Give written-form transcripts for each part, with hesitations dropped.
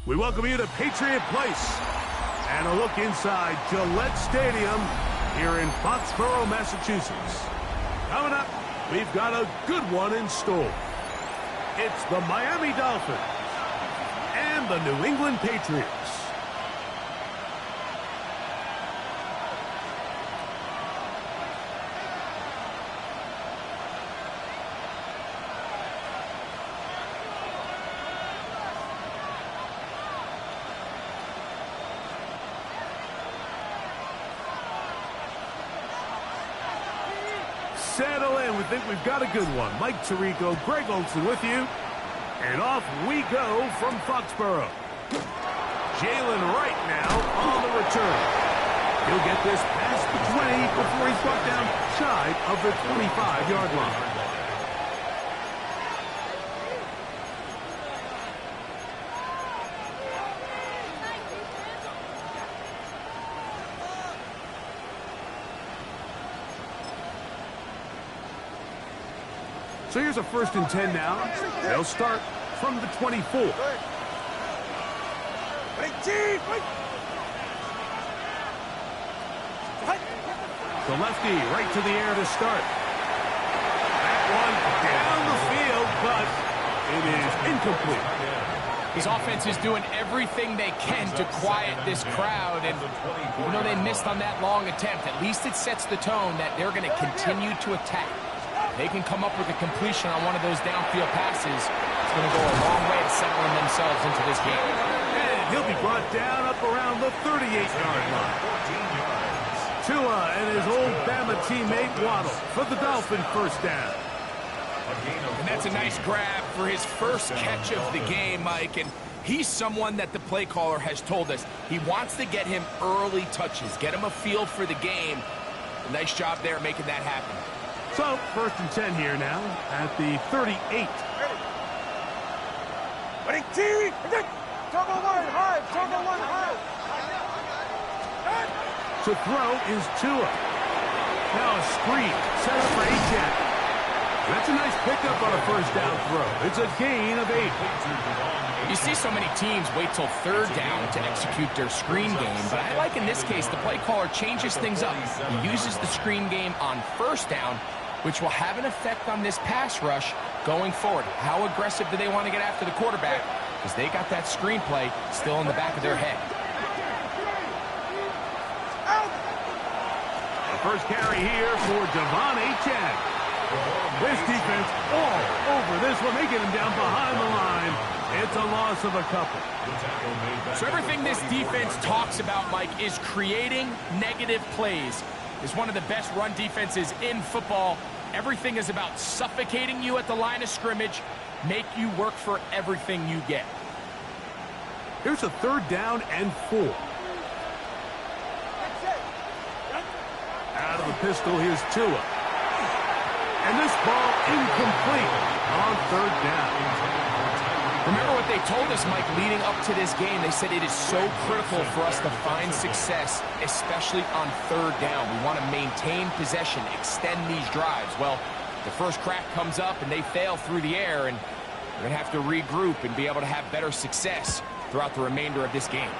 We welcome you to Patriot Place and a look inside Gillette Stadium here in Foxborough, Massachusetts. Coming up, we've got a good one in store. It's the Miami Dolphins and the New England Patriots. Settle in. We think we've got a good one. Mike Tirico, Greg Olsen with you. And off we go from Foxborough. Jalen Wright now on the return. He'll get this past the 20 before he's brought down shy of the 25-yard line. So here's a 1st and 10 now. They'll start from the 24. The lefty right to the air to start. That one down the field, but it is incomplete. His offense is doing everything they can to quiet this crowd, and even though they missed on that long attempt, at least it sets the tone that they're going to continue to attack. They can come up with a completion on one of those downfield passes. It's going to go a long way to settling themselves into this game. And he'll be brought down up around the 38-yard line. Tua and his old Bama teammate Waddle for the Dolphin 1st down. And that's a nice grab for his first catch of the game, Mike. And he's someone that the play caller has told us he wants to get him early touches, get him a feel for the game. A nice job there making that happen. So, 1st and 10 here now at the 38. To throw is Tua. Now a screen set up for Patriot. That's a nice pickup on a 1st down throw. It's a gain of 8. You see so many teams wait till 3rd down to execute their screen game, but I like in this case the play caller changes things up. He uses the screen game on 1st down, which will have an effect on this pass rush going forward. How aggressive do they want to get after the quarterback? Because they got that screenplay still in the back of their head. The first carry here for Devon Achane. This defense all over this one. They get him down behind the line. It's a loss of a couple. So everything this defense talks about, Mike, is creating negative plays. It's one of the best run defenses in football. Everything is about suffocating you at the line of scrimmage, make you work for everything you get. Here's a 3rd down and 4. Out of the pistol, here's Tua. And this ball incomplete on 3rd down. Remember what they told us, Mike, leading up to this game. They said it is so critical for us to find success, especially on 3rd down. We want to maintain possession, extend these drives. Well, the first crack comes up and they fail through the air, and we're going to have to regroup and be able to have better success throughout the remainder of this game.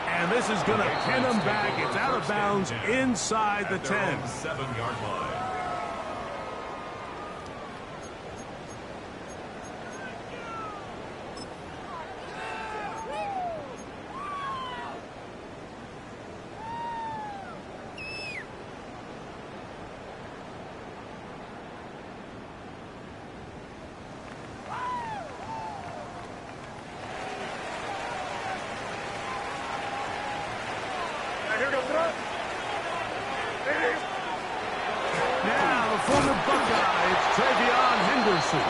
And this is going to pin them back. It's out of bounds inside the 10. 7-yard line. Now the former Buckeye, it's Travion Henderson.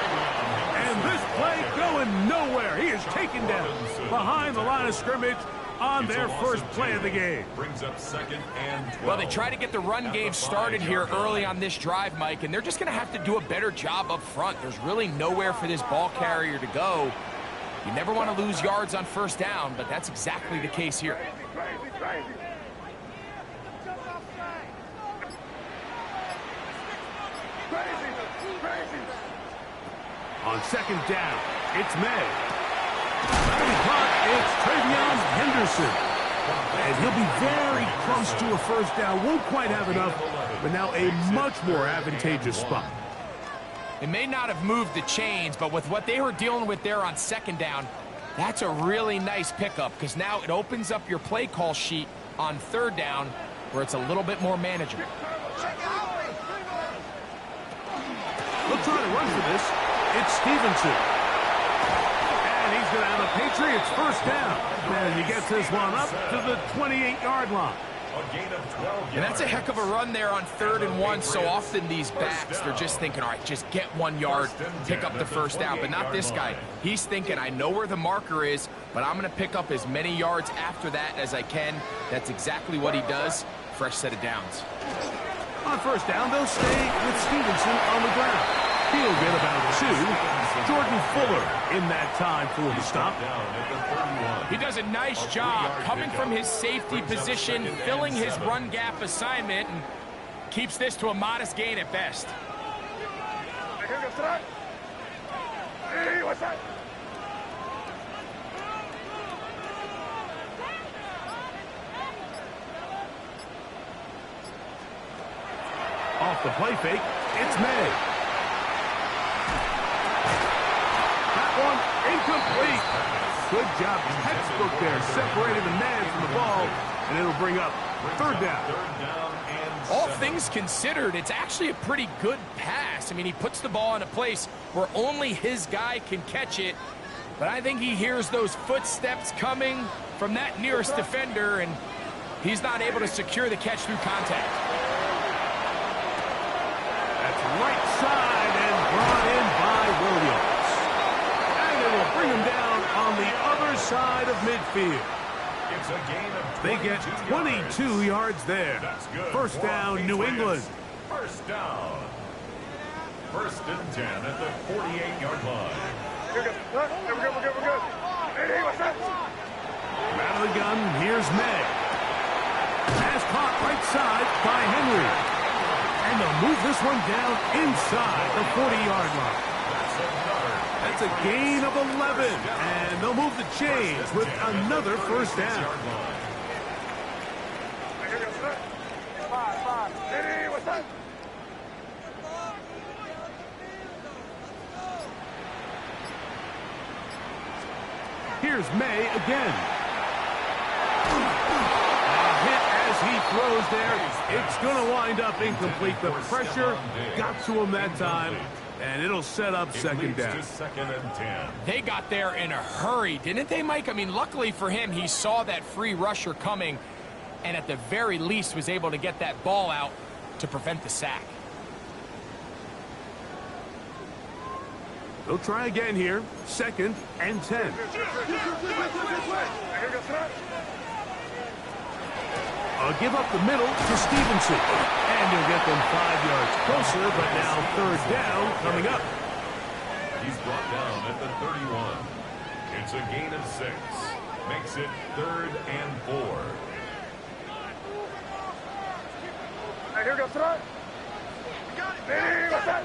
And this play going nowhere. He is taken down behind the line of scrimmage on their first play of the game. Brings up 2nd and 12. Well, they try to get the run game started here early on this drive, Mike, and they're just going to have to do a better job up front. There's really nowhere for this ball carrier to go. You never want to lose yards on 1st down, but that's exactly the case here. On 2nd down, it's May. It's Travion Henderson. And he'll be very close to a first down. Won't quite have enough, but now a much more advantageous spot. It may not have moved the chains, but with what they were dealing with there on second down, that's a really nice pickup because now it opens up your play call sheet on third down where it's a little bit more manageable. They'll try to run for this. It's Stevenson. And he's going to have a Patriots first down. And he gets this one up to the 28-yard line. And that's a heck of a run there on 3rd and 1. So often these backs, they're just thinking, all right, just get 1 yard, pick up the first down. But not this guy. He's thinking, I know where the marker is, but I'm going to pick up as many yards after that as I can. That's exactly what he does. Fresh set of downs. On first down, they'll stay with Stevenson on the ground. He'll get about 2. Jordan Fuller in that time for the stop. He does a nice job coming from his safety position, filling his run gap assignment, and keeps this to a modest gain at best. Off the play fake, it's May. That one incomplete. Good job, textbook there, separating the man from the ball, and it'll bring up 3rd down. All things considered, it's actually a pretty good pass. I mean, he puts the ball in a place where only his guy can catch it, but I think he hears those footsteps coming from that nearest defender, and he's not able to secure the catch through contact. Right side and brought in by Williams. And it will bring him down on the other side of midfield. It's a gain of They get 22 yards there. First down, New England. First down. 1st and 10 at the 48-yard line. We're good. Hey, what's that? Out of the gun, here's May. Pass caught right side by Henry. And they'll move this one down inside the 40-yard line. That's a gain of 11. And they'll move the chains with another first down. Hey, what's that? Here's May again. He throws there. It's going to wind up incomplete. The pressure got to him that time, and it'll set up 2nd down. 2nd and 10. They got there in a hurry, didn't they, Mike? I mean, luckily for him, he saw that free rusher coming, and at the very least was able to get that ball out to prevent the sack. They'll try again here. 2nd and 10. Give up the middle to Stevenson. And he'll get them 5 yards closer, but now 3rd down coming up. He's brought down at the 31. It's a gain of 6. Makes it 3rd and 4. Hey, here goes tonight. Hey, what's that?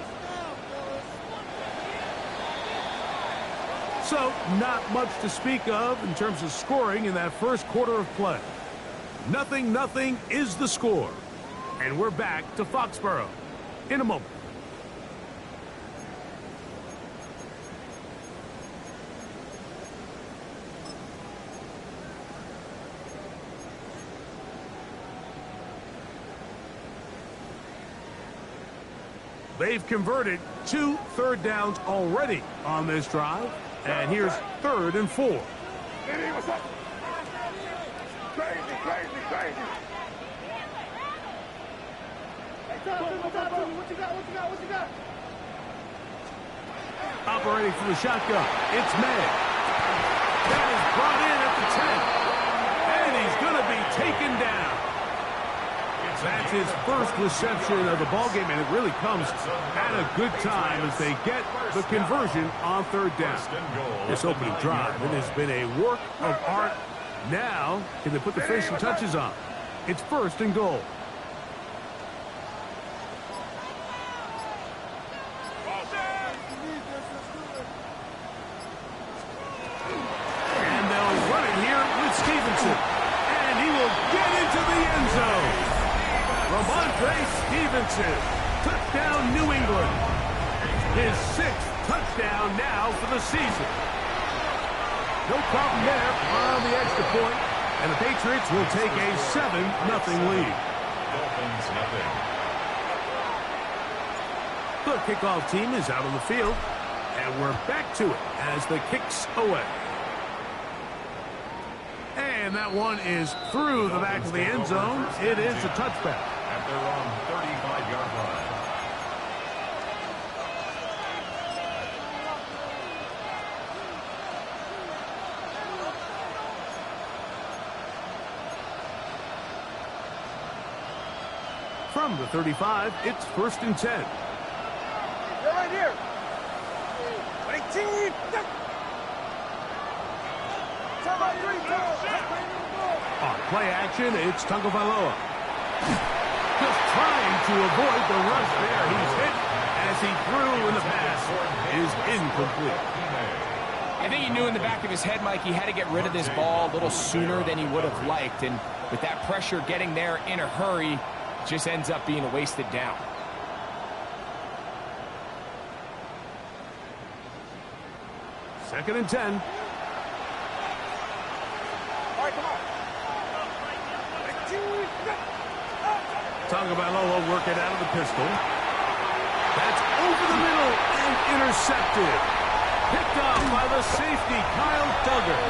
So, not much to speak of in terms of scoring in that first quarter of play. 0-0 is the score. And we're back to Foxborough in a moment. They've converted 2 third downs already on this drive. And here's 3rd and 4. Hey, what's up? Crazy. Hey, talk to me. What you got? Operating from the shotgun, it's May. That is brought in at the 10. And he's going to be taken down. That's his first reception of the ballgame, and it really comes at a good time as they get the conversion on 3rd down. This opening drive, it has been a work of art. Now, can they put the finishing touches on? It's 1st and goal. defensive. Touchdown, New England. His 6th touchdown now for the season. No problem there on the extra point, and the Patriots will take a 7-0 lead. Dolphins nothing. The kickoff team is out on the field, and we're back to it as the kick's away. And that one is through the back of the end zone. It is a touchback. At their own 35-yard line. From the 35, it's 1st and 10. They're right here. 18. On play action, it's Tagovailoa. Just trying to avoid the rush there. He's hit as he threw, and the pass is incomplete. I think he knew in the back of his head, Mike, he had to get rid of this ball a little sooner than he would have liked. And with that pressure getting there in a hurry, it just ends up being a wasted down. Second and 10. Tagovailoa working out of the pistol. That's over the middle and intercepted. Picked off by the safety, Kyle Duggar.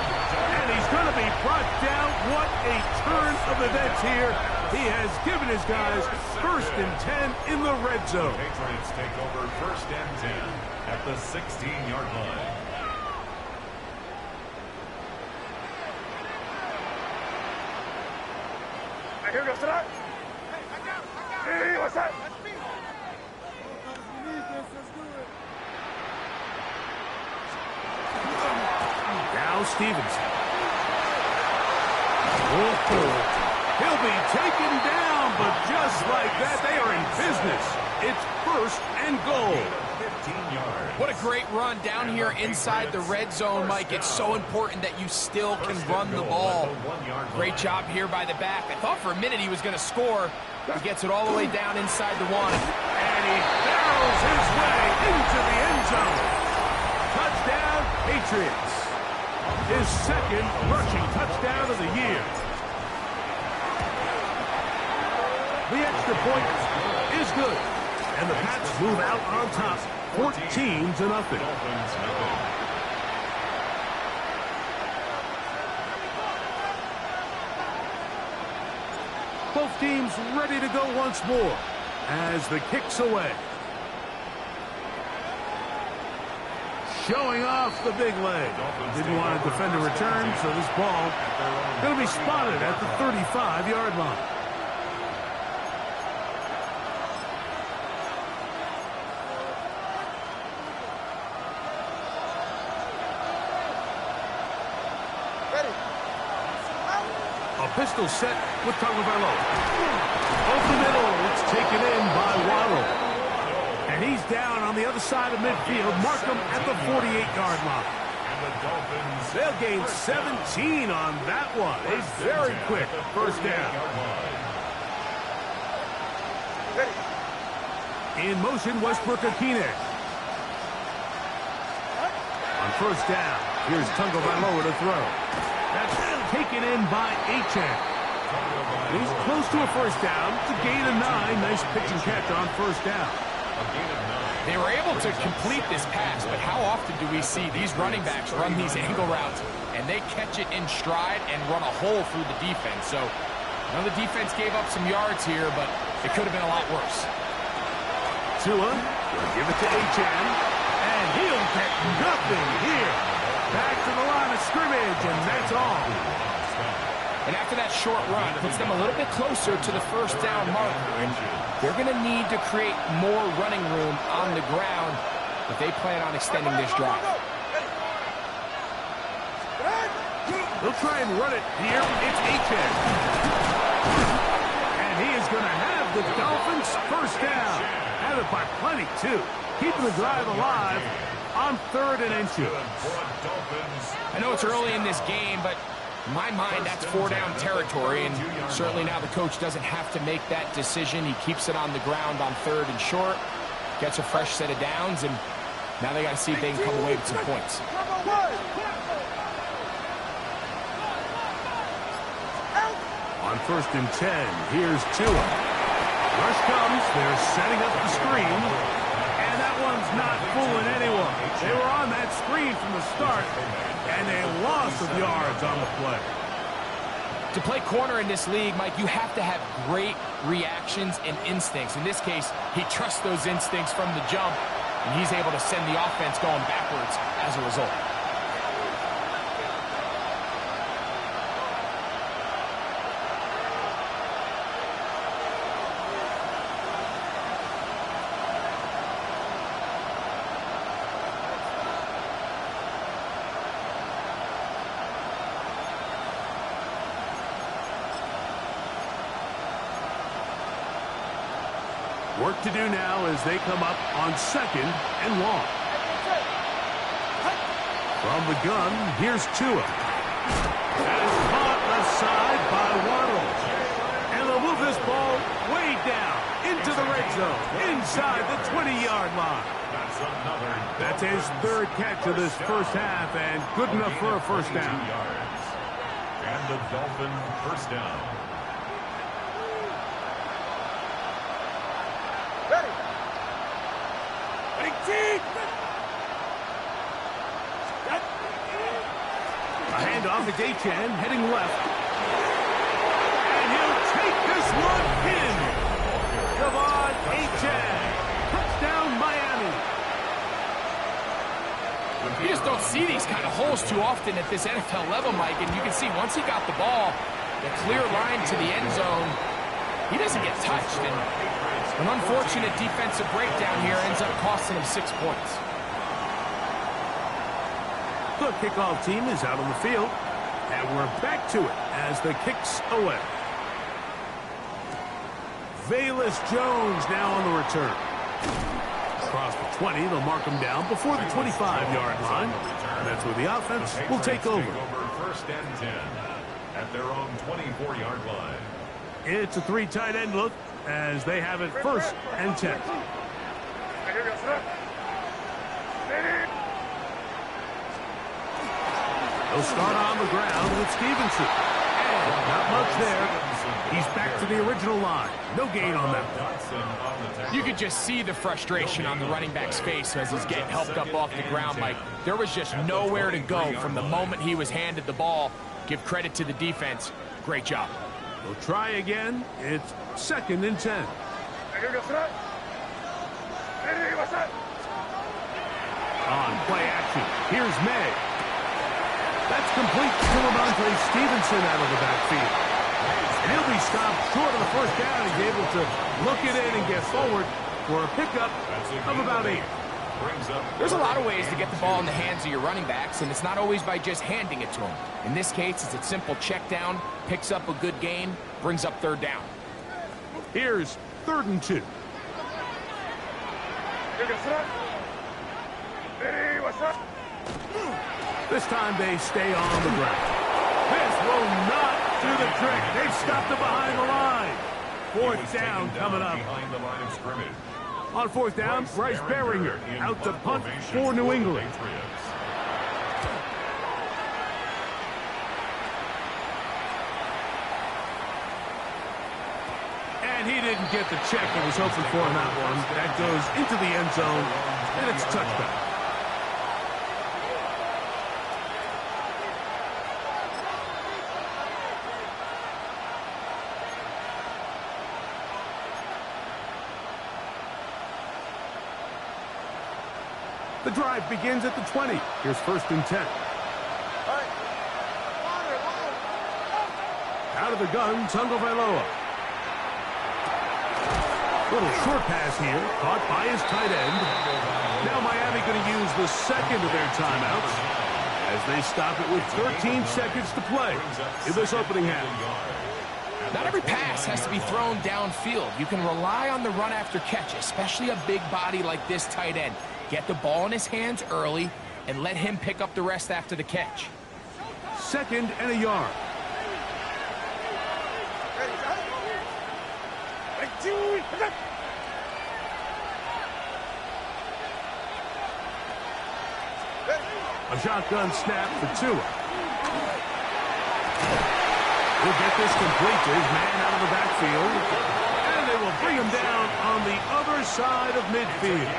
And he's going to be brought down. What a turn of events here. He has given his guys 1st and 10 in the red zone. Patriots take over 1st and 10 at the 16-yard line. Here goes tonight. Hey, what's that? Now Stevenson. He'll be taken down, but just like that, they are in business. It's 1st and goal. 15 yards. What a great run down here inside the red zone, Mike. It's so important that you still can run the ball. Great job here by the back. I thought for a minute he was going to score. He gets it all the way down inside the 1. And he barrels his way into the end zone. Touchdown, Patriots. His 2nd rushing touchdown of the year. The extra point is good. And the Pats move out on top, 14-0. Dolphins nothing. Both teams ready to go once more as the kick's away. Showing off the big leg. Didn't want to defend a return, so this ball going to be spotted at the 35-yard line. A pistol set with Tagovailoa. Over the middle, it's taken in by Waddle. And he's down on the other side of midfield. Mark him at the 48-yard line. And the Dolphins. They'll gain 17 on that one. A very quick 1st down. In motion, Westbrook-Akine. On 1st down, here's Tagovailoa to throw. That's taken in by Achane. He's close to a 1st down. It's a gain of 9. Nice pitch and catch on 1st down. They were able to complete this pass, but how often do we see these running backs run these angle routes and they catch it in stride and run a hole through the defense? So, I know the defense gave up some yards here, but it could have been a lot worse. Tua will give it to Achane, and he'll get nothing here. Back to the line of scrimmage, and that's all. And after that short run, puts them a little bit closer to the 1st down marker. And they're going to need to create more running room on the ground if they plan on extending this drive. They'll try and run it here. It's Achane. And he is going to have the Dolphins 1st down. Have it by plenty, too. Keeping the drive alive on 3rd and inches. I know it's early in this game, but In my mind, that's 4-down territory, and certainly now the coach doesn't have to make that decision. He keeps it on the ground on 3rd and short, gets a fresh set of downs, and now they got to see if they can come away with some points. On 1st and 10, here's Tua. Rush comes, they're setting up the screen, and that one's not fooling anyone. They were on that screen from the start, and a loss of yards on the play. To play corner in this league, Mike, you have to have great reactions and instincts. In this case, he trusts those instincts from the jump, and he's able to send the offense going backwards as a result. Work to do now as they come up on 2nd and long. From the gun, here's Tua. That is caught left side by Waddle. And they'll move this ball way down into the red zone, inside the 20-yard line. That's his 3rd catch of this first half, and good enough for a first down. And the Dolphin first down. A handoff to Daychan, heading left. And he'll take this one in. Javon Daychan. Touchdown, Miami. You just don't see these kind of holes too often at this NFL level, Mike. And you can see once he got the ball, the clear line to the end zone, he doesn't get touched. And an unfortunate defensive breakdown here ends up costing him 6 points. The kickoff team is out on the field, and we're back to it as the kick's away. Velus Jones now on the return. Across the 20, they'll mark him down before the 25-yard line, and that's where the offense will take over. 1st and 10 at their own 24-yard line. It's a 3 tight end look as they have it 1st and 10. They'll start on the ground with Stevenson. And not much there. He's back to the original line. No gain on that one. You could just see the frustration on the running back's face as he's getting helped up off the ground, Mike. There was just nowhere to go from the moment he was handed the ball. Give credit to the defense. Great job. They'll try again. It's 2nd and 10. On play action, here's May. That's complete to Ramondre Stevenson out of the backfield. And he'll be stopped short of the first down. He's able to look it in and get forward for a pickup of about 8. There's a lot of ways to get the ball in the hands of your running backs, and it's not always by just handing it to them. In this case, it's a simple check down, picks up a good gain, brings up 3rd down. Here's 3rd and 2. This time they stay on the ground. This will not do the trick. They've stopped it behind the line. 4th down coming up. Behind the line of scrimmage. On 4th down, Bryce Beringer out to punt for New England. And he didn't get the check he was hoping for on that one. That goes into the end zone, and it's a touchdown. The drive begins at the 20. Here's 1st and 10. Out of the gun, Tagovailoa. Little short pass here, caught by his tight end. Now Miami going to use the 2nd of their timeouts as they stop it with 13 seconds to play in this opening half. Not every pass has to be thrown downfield. You can rely on the run after catch, especially a big body like this tight end. Get the ball in his hands early and let him pick up the rest after the catch. 2nd and a yard. A shotgun snap for Tua. He'll get this complete to his man out of the backfield. And they will bring him down on the other side of midfield.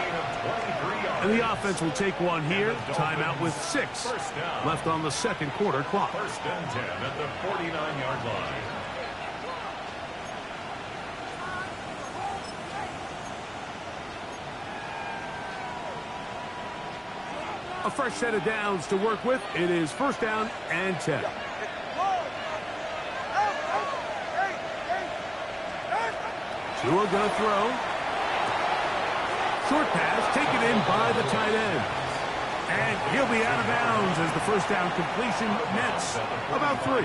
And the offense will take one here. Timeout with 6 left on the 2nd quarter clock. 1st and 10 at the 49-yard line. A fresh set of downs to work with. It is 1st down and 10. Tua gonna throw. Short pass taken in by the tight end. And he'll be out of bounds as the 1st down completion nets about 3.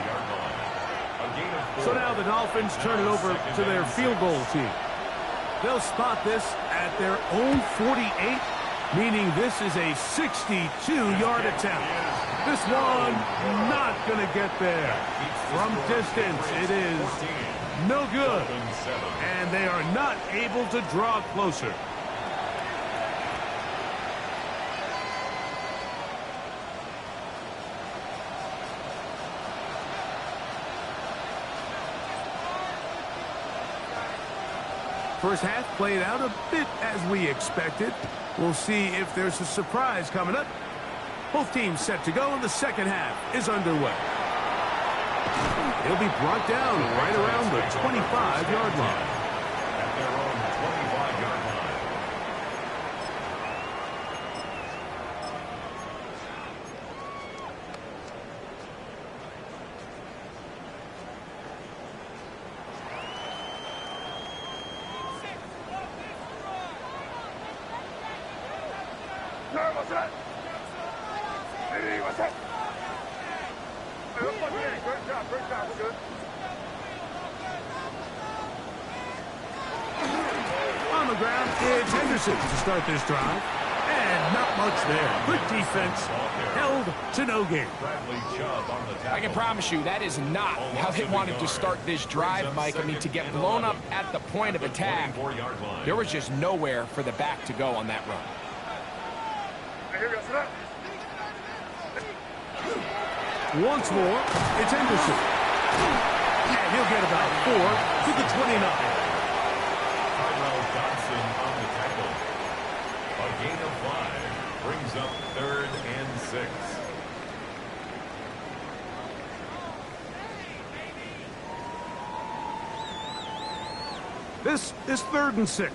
So now the Dolphins turn it over to their field goal team. They'll spot this at their own 48, meaning this is a 62-yard attempt. This one not going to get there. From distance, it is no good. And they are not able to draw closer. First half played out a bit as we expected. We'll see if there's a surprise coming up. Both teams set to go, and the 2nd half is underway. He'll be brought down right around the 25-yard line. At their own 25-yard line. What's that? Hey, what's that? Hey, look like me. Great job, we're good. On the ground, it's Henderson to start this drive. And not much there. Good defense. Held to no gain. I can promise you that is not how they wanted to start this drive, Mike. I mean, to get blown up at the point of attack, there was just nowhere for the back to go on that run. Once more, it's Henderson. And he'll get about 4 to the 29. Johnson on the tackle. A gain of 5 brings up 3rd and 6. This is 3rd and 6.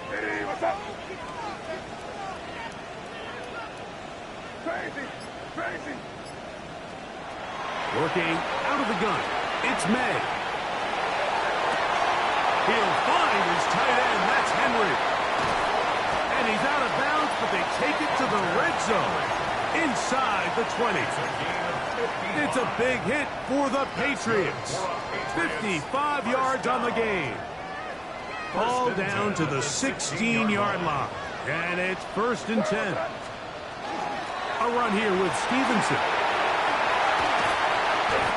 Hey, what's up? Crazy. Working out of the gun. It's May. He'll find his tight end. That's Henry. And he's out of bounds, but they take it to the red zone. Inside the 20. It's a big hit for the Patriots. 55 yards on the game. Ball down to the 16-yard line. And it's 1st and 10. A run here with Stevenson.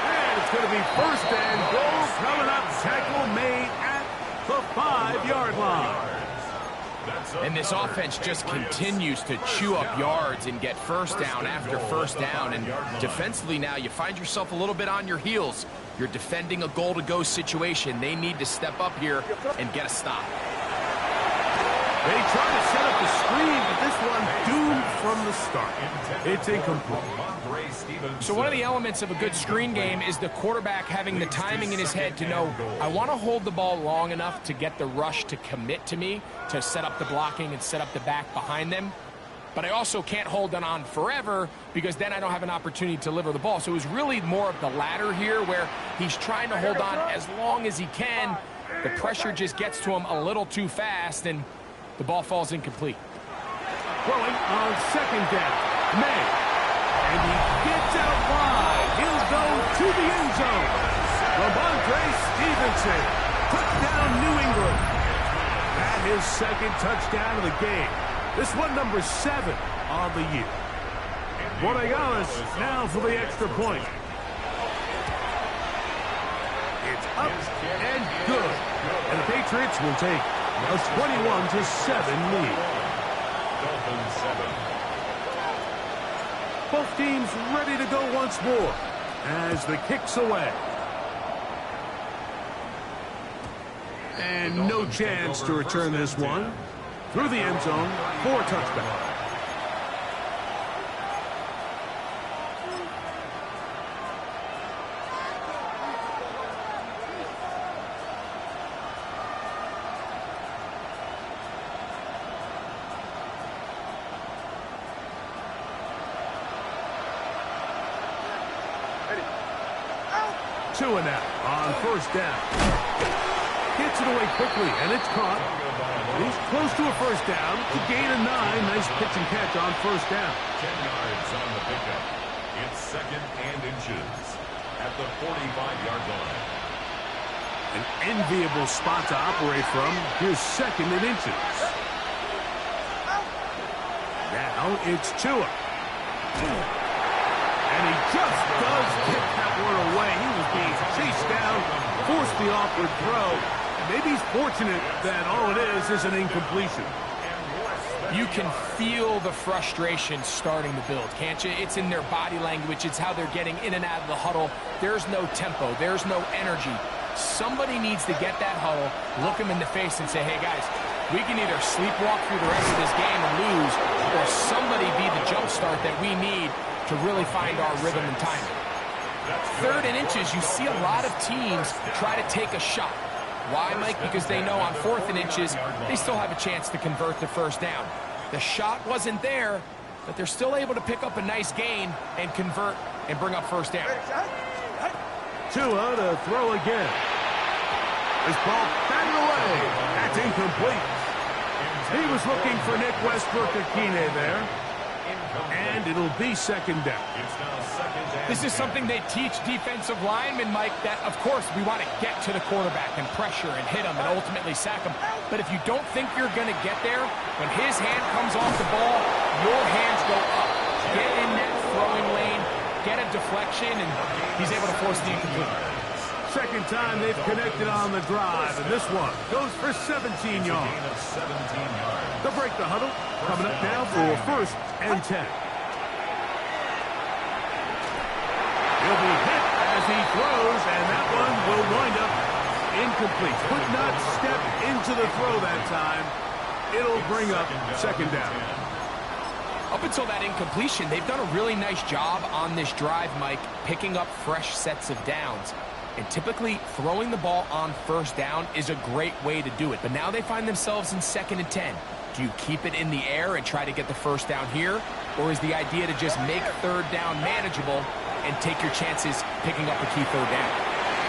And it's going to be 1st and goal coming up. Tackle made at the 5-yard line. And this offense just continues to chew up yards and get 1st down after 1st down. And defensively now, you find yourself a little bit on your heels. You're defending a goal-to-go situation. They need to step up here and get a stop. They try to set up the screen, but this one doomed from the start. It's incomplete. So one of the elements of a good screen game is the quarterback having the timing in his head to know, I want to hold the ball long enough to get the rush to commit to me, to set up the blocking and set up the back behind them. But I also can't hold it on forever because then I don't have an opportunity to deliver the ball. So it was really more of the latter here where he's trying to hold on as long as he can. The pressure just gets to him a little too fast, and the ball falls incomplete. Throwing on 2nd down. May. And he gets out wide. He'll go to the end zone. Ramondre Stevenson. Touchdown, New England. At his 2nd touchdown of the game. This one number 7 on the year. Borregales now for the extra point. It's up and good. And the Patriots will take a 21-7 lead. Dolphin 7. Both teams ready to go once more as the kick's away. And no chance to return this one. Through the end zone for a touchback. 2 and out on first down. Gets it away quickly, and it's caught. He's close to a first down. To gain a 9. Nice pitch and catch on first down. 10 yards on the pickup. It's 2nd and inches at the 45-yard line. An enviable spot to operate from. Here's 2nd and inches. Now it's Tua. And he just does kick that one away. He was being chased down, forced the awkward throw. Maybe he's fortunate that all it is an incompletion. You can feel the frustration starting to build, can't you? It's in their body language. It's how they're getting in and out of the huddle. There's no tempo. There's no energy. Somebody needs to get that huddle, look them in the face and say, hey, guys, we can either sleepwalk through the rest of this game and lose, or somebody be the jump start that we need to really find our rhythm and timing. 3rd and inches, you see a lot of teams try to take a shot. Why, Mike? Because they know on 4th and inches, they still have a chance to convert the first down. The shot wasn't there, but they're still able to pick up a nice gain and convert and bring up first down. Tua to throw again. This ball batted away. That's incomplete. He was looking for Nick Westbrook-Akine there. And it'll be 2nd down. This is something they teach defensive linemen, Mike, that, of course, we want to get to the quarterback and pressure and hit him and ultimately sack him. But if you don't think you're going to get there, when his hand comes off the ball, your hands go up. Get in that throwing lane, get a deflection, and he's able to force the incomplete. 2nd time they've connected on the drive, and this one goes for 17 yards. They'll break the huddle. Coming up now for 1st and 10. He'll be hit as he throws, and that one will wind up incomplete. Could not step into the throw that time. It'll bring up 2nd down. Up until that incompletion, they've done a really nice job on this drive, Mike, picking up fresh sets of downs. And typically, throwing the ball on first down is a great way to do it. But now they find themselves in 2nd and 10. Do you keep it in the air and try to get the first down here? Or is the idea to just make 3rd down manageable and take your chances picking up a key 3rd down?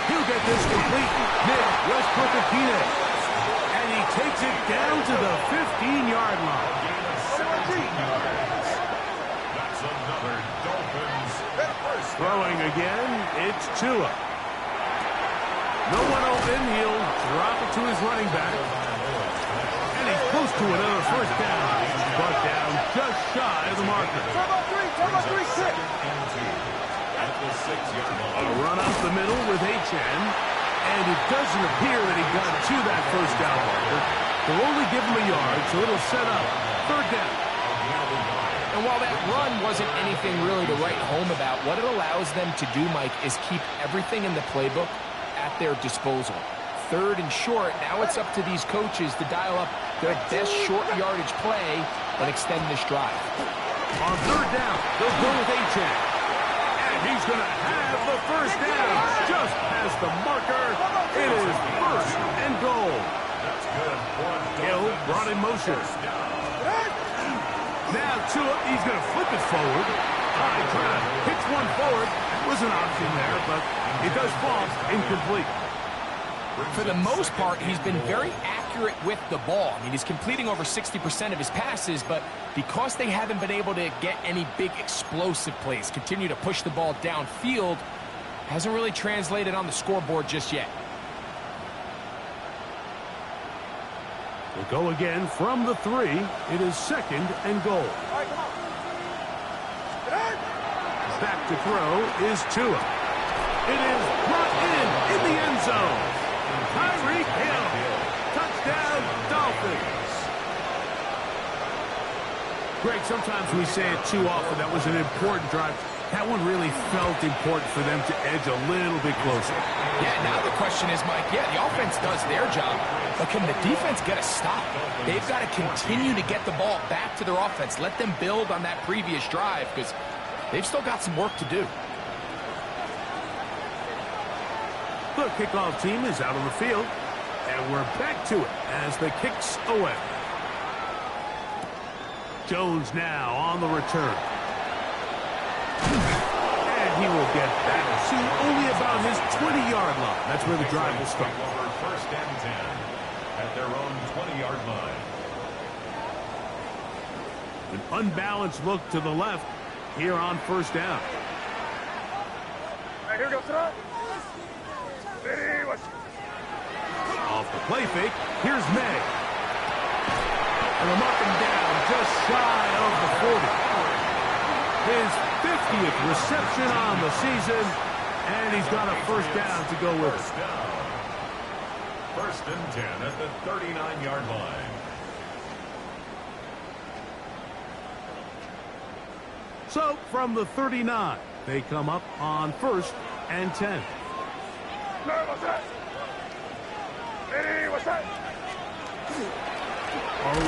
He'll get this complete. Nick Westbrook-Akine. And he takes it down to the 15-yard line. 17 yards. That's another Dolphins. Throwing again, it's Tua. No one open, he'll drop it to his running back. And he's close to another first down. He's brought down just shy of the marker. A run up the middle with Achane. And it doesn't appear that he got to that first down marker. They'll only give him a yard, so it'll set up 3rd down. And while that run wasn't anything really to write home about, what it allows them to do, Mike, is keep everything in the playbook at their disposal. 3rd and short, now it's up to these coaches to dial up their best short yardage play and extend this drive. On 3rd down, they'll go with Achane. And he's going to have the first down. Just past the marker, it is 1st and goal. Hill brought in motion. Now Tua, he's going to flip it forward. Trying to pitch one forward. Was an option there, but it does fall incomplete. For the most part, he's been very accurate with the ball. I mean, he's completing over 60% of his passes, but because they haven't been able to get any big explosive plays, continue to push the ball downfield, hasn't really translated on the scoreboard just yet. Will go again from the 3. It is 2nd and goal. Back to throw is Tua. It is brought in the end zone. Tyreek Hill. Touchdown, Dolphins. Greg, sometimes we say it too often. That was an important drive. That one really felt important for them to edge a little bit closer. Yeah, now the question is, Mike, yeah, the offense does their job, but can the defense get a stop? They've got to continue to get the ball back to their offense. Let them build on that previous drive because they've still got some work to do. The kickoff team is out on the field, and we're back to it as the kicks away. Jones now on the return. And he will get back to only about his 20-yard line. That's where the drive will start. First and 10 at their own 20-yard line. An unbalanced look to the left here on first down. Right, here goes it. Off the play fake, here's May. And a up and down, just shy of the 40. His 50th reception on the season, and he's got a first down to go with it. First and 10 at the 39-yard line. So, from the 39, they come up on 1st and 10. A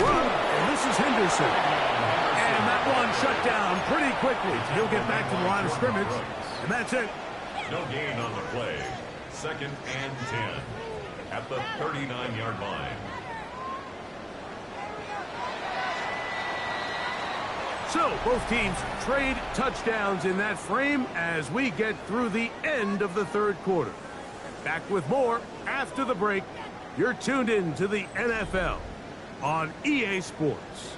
run, and this is Henderson. And that one shut down pretty quickly. He'll get back to the line of scrimmage, and that's it. No gain on the play. Second and 10 at the 39-yard line. So, both teams trade touchdowns in that frame as we get through the end of the third quarter. Back with more after the break. You're tuned in to the NFL on EA Sports.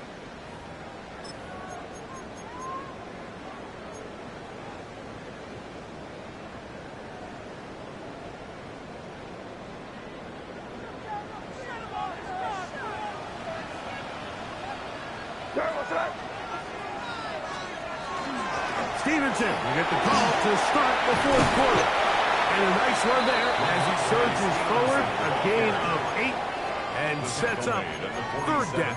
Stevenson will get the call to start the fourth quarter. And a nice run there as he surges forward, a gain of 8, and sets up third down.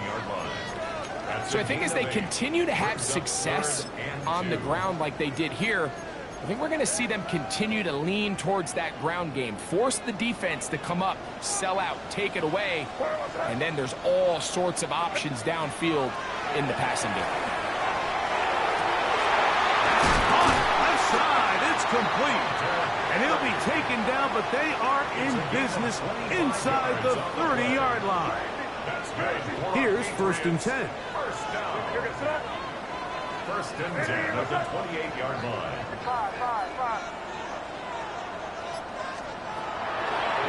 So I think as they continue to have success on the ground like they did here, I think we're going to see them continue to lean towards that ground game, force the defense to come up, sell out, take it away, and then there's all sorts of options downfield in the passing game. Left side, it's complete. And he'll be taken down, but they are in business inside the 30-yard line. Here's 1st and 10. First and 10 at the 28-yard line.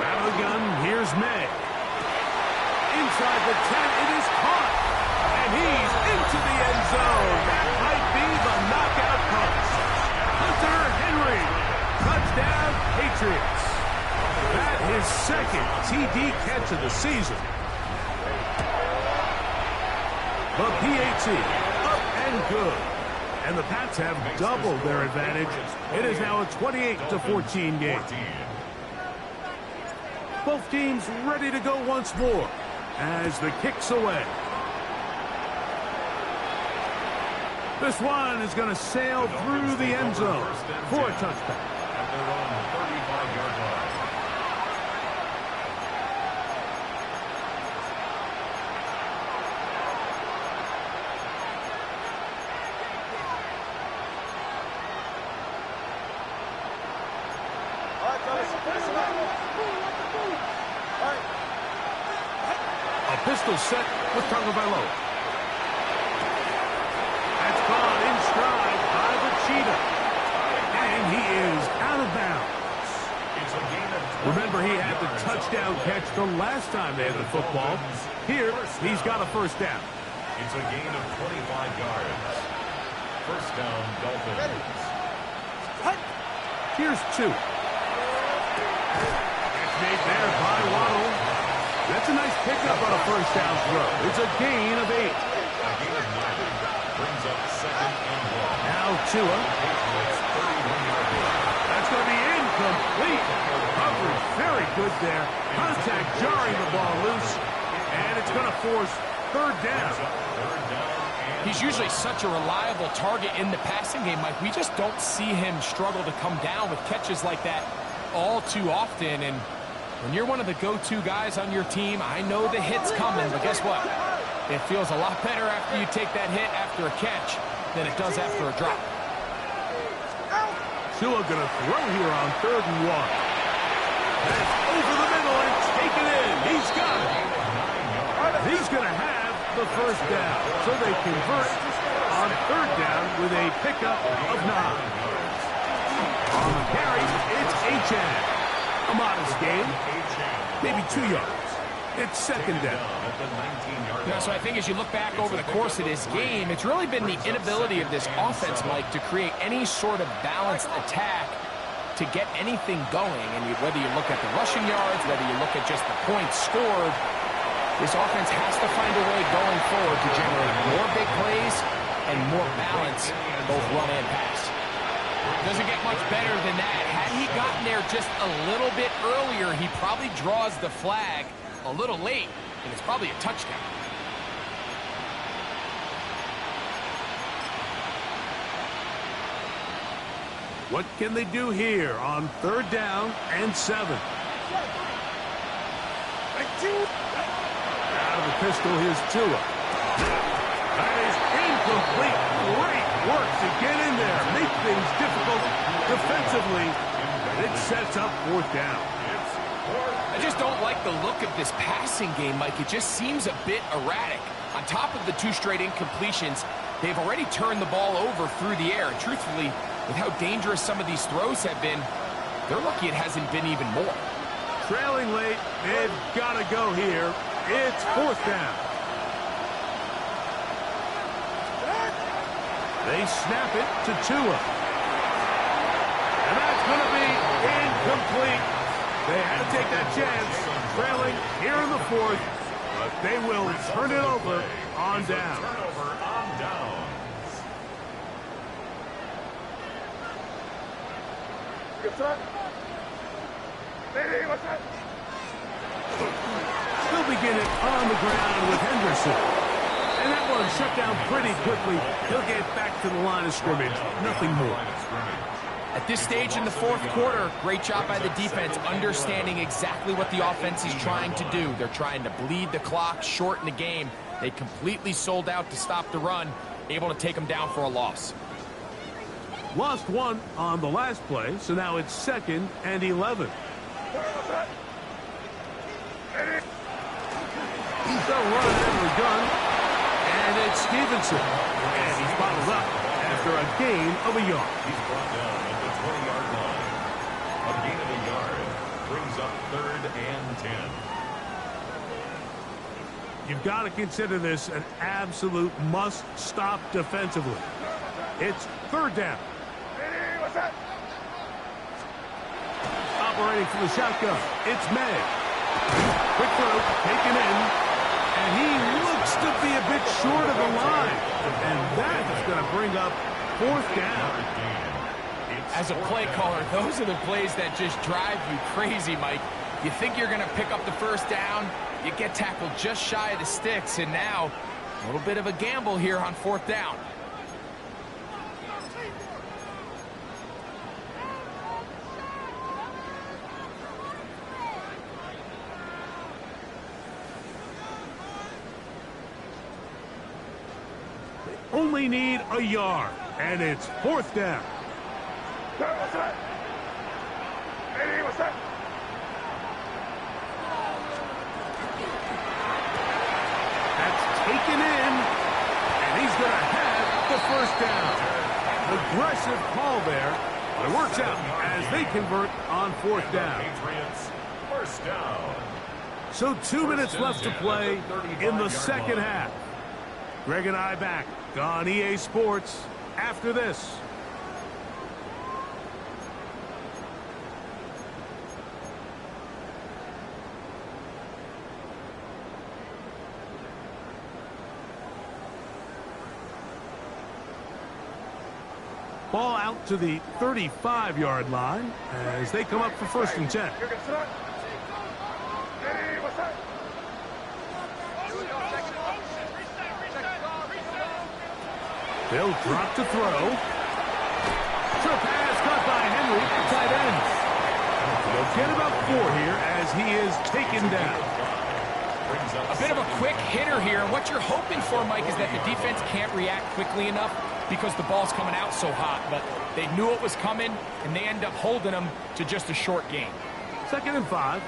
Out of the gun, here's May. Inside the 10, it is caught. And he's into the end zone. That might be the knockout punch. Hunter Henry. Touchdown, Patriots. That is 2nd TD catch of the season. The PAT up and good. And the Pats have doubled their advantage. It is now a 28-14 game. Both teams ready to go once more as the kick's away. This one is going to sail through the end zone for a touchdown. At their own 35-yard line. A pistol set with Tagovailoa. That's caught in stride by the Cheetah. And he is out of bounds. Remember, he had the touchdown catch the last time they had the football. Here, he's got a first down. It's a gain of 25 yards. First down, Dolphins. Here's 2. It's made there by Waddle. That's a nice pickup on a first down throw. It's a gain of 8. A gain of 9 brings up 2nd and 1. Now Tua. Patriots 31-yard line. That's going to be incomplete. Coverage very good there. Contact jarring the ball loose. And it's going to force 3rd down. Third down and He's usually such a reliable target in the passing game, Mike. We just don't see him struggle to come down with catches like that all too often. And when you're one of the go-to guys on your team, I know the hit's coming, but guess what? It feels a lot better after you take that hit after a catch than it does after a drop. Tua going to throw here on 3rd and 1. That's over the middle and taken in. He's got it. He's going to have the first down. So they convert on 3rd down with a pickup of 9. On the carry, it's Achane. A modest gain, maybe 2 yards. It's 2nd down. So I think as you look back over the course of this game, it's really been the inability of this offense, Mike, to create any sort of balanced attack to get anything going. And whether you look at the rushing yards, whether you look at just the points scored, this offense has to find a way going forward to generate more big plays and more balance, both run and pass. Doesn't get much better than that. Had he gotten there just a little bit earlier, he probably draws the flag a little late, and it's probably a touchdown. What can they do here on 3rd down and 7? Out of the pistol, here's Tua. That is incomplete. Great work to get in there, make things difficult defensively. It sets up 4th down. I just don't like the look of this passing game, Mike. It just seems a bit erratic. On top of the 2 straight incompletions, they've already turned the ball over through the air. Truthfully, with how dangerous some of these throws have been, they're lucky it hasn't been even more. Trailing late, they've got to go here. It's 4th down. They snap it to Tua. And that's going to be incomplete. They had to take that chance, trailing here in the 4th, but they will turn it over on down. turnover on downs. They'll begin it on the ground with Henderson. And that one shut down pretty quickly. He'll get back to the line of scrimmage. Nothing more. At this stage in the 4th quarter, great job by the defense, understanding exactly what the offense is trying to do. They're trying to bleed the clock, shorten the game. They completely sold out to stop the run, able to take them down for a loss. Lost 1 on the last play, so now it's 2nd and 11. They'll run out of the gun, and it's Stevenson. And he's bottled up after a gain of a yard. He's brought down at the 20-yard line. A gain of a yard brings up 3rd and 10. You've got to consider this an absolute must-stop defensively. It's 3rd down. Operating from the shotgun, it's May. Quick throw, taken in, and he looks to be a bit short of the line. And that is going to bring up 4th down. As a play caller, those are the plays that just drive you crazy, Mike. You think you're going to pick up the 1st down, you get tackled just shy of the sticks, and now a little bit of a gamble here on 4th down. Only need a yard, and it's 4th down. That's taken in, and he's going to have the 1st down. Aggressive call there, but it works out as they convert on 4th down. Patriots, 1st down. So 2 minutes left to play in the 2nd half. Greg and I back on EA Sports after this. Ball out to the 35-yard line as they come up for 1st and 10. They'll drop to throw. Short pass caught by Henry, tight end. They'll get about 4 here as he is taken down. A bit of a quick hitter here. What you're hoping for, Mike, is that the defense can't react quickly enough because the ball's coming out so hot. But they knew it was coming, and they end up holding them to just a short gain. 2nd and 5.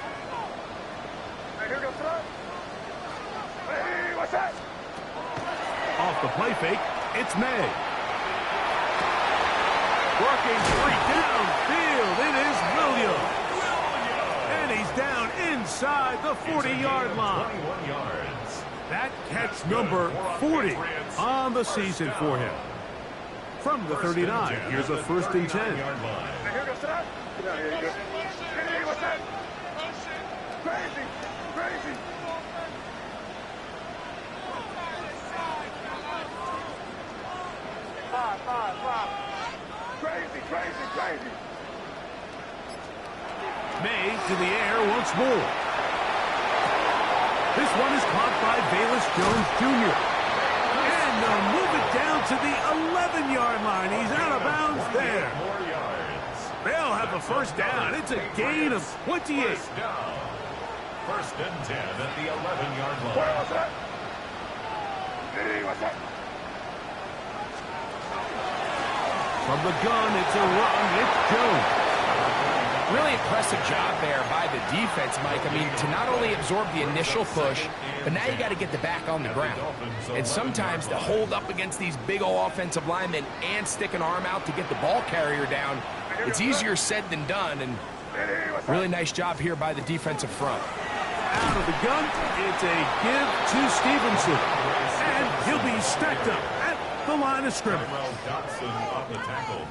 Off the play fake, it's May. Working free downfield, it is Williams. And he's down inside the 40-yard line. 21 yards. That catch number 40 on the season for him. From the 39, here's a 1st and 10. Crazy, crazy. Five. Crazy. May to the air once more. This one is caught by Bayless Jones Jr. And they'll move it down to the 11-yard line. He's out of bounds there. More yards. They'll have a 1st down. It's a gain of 28. 1st down. 1st and 10 at the 11-yard line. From the gun, it's a run. It's Jones. Really impressive job there by the defense, Mike. I mean, to not only absorb the initial push, but now you got to get the back on the ground. And sometimes to hold up against these big old offensive linemen and stick an arm out to get the ball carrier down, it's easier said than done. And really nice job here by the defensive front. Out of the gun, it's a give to Stevenson. And he'll be stacked up at the line of scrimmage. Dotson on the tackle.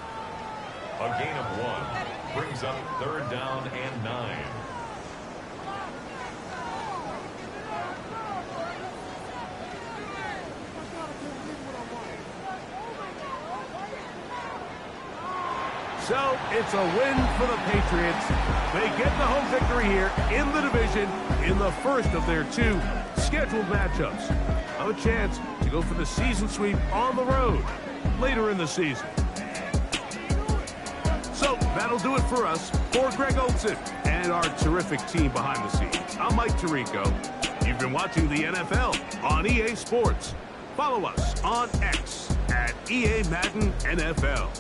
A gain of 1. Brings up 3rd down and 9. So it's a win for the Patriots. They get the home victory here in the division in the 1st of their 2 scheduled matchups. Have a chance to go for the season sweep on the road later in the season. So that'll do it for us. For Greg Olson and our terrific team behind the scenes, I'm Mike Tirico. You've been watching the NFL on EA Sports. Follow us on X at EA Madden NFL.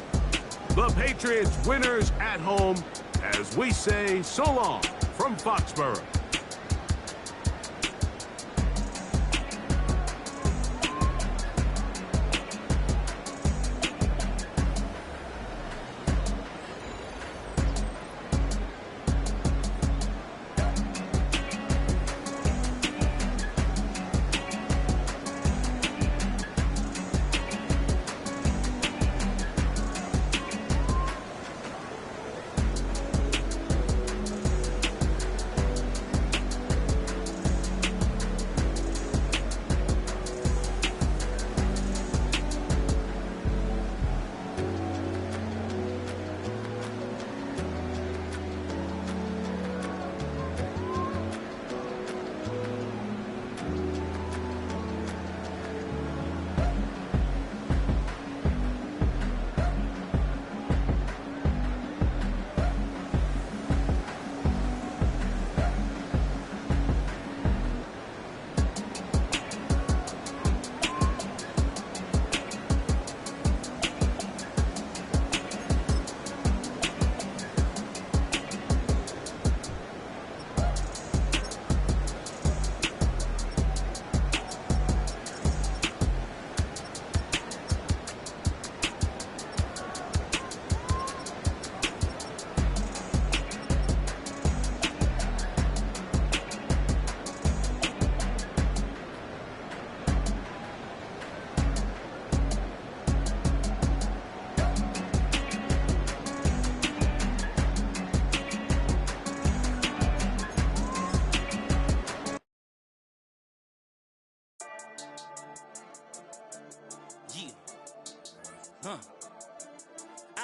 The Patriots winners at home as we say so long from Foxborough.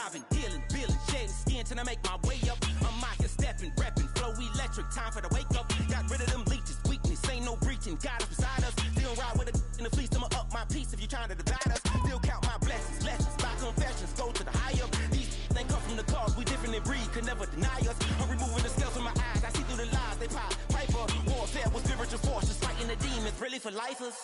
Driving, dealing, billing, shedding skin till I make my way up. I'm out here stepping, repping, flow electric, time for the wake up. Got rid of them leeches, weakness, ain't no breaching. God is beside us, still ride with a in the fleece. I'ma up my piece if you trying to divide us. Still count my blessings, lessons, by confessions, go to the high up. These they come from the cause, we different in breed, could never deny us. I'm removing the scales from my eyes, I see through the lies they pop. Piper, warfare with spiritual force, just fighting the demons, really for lifers.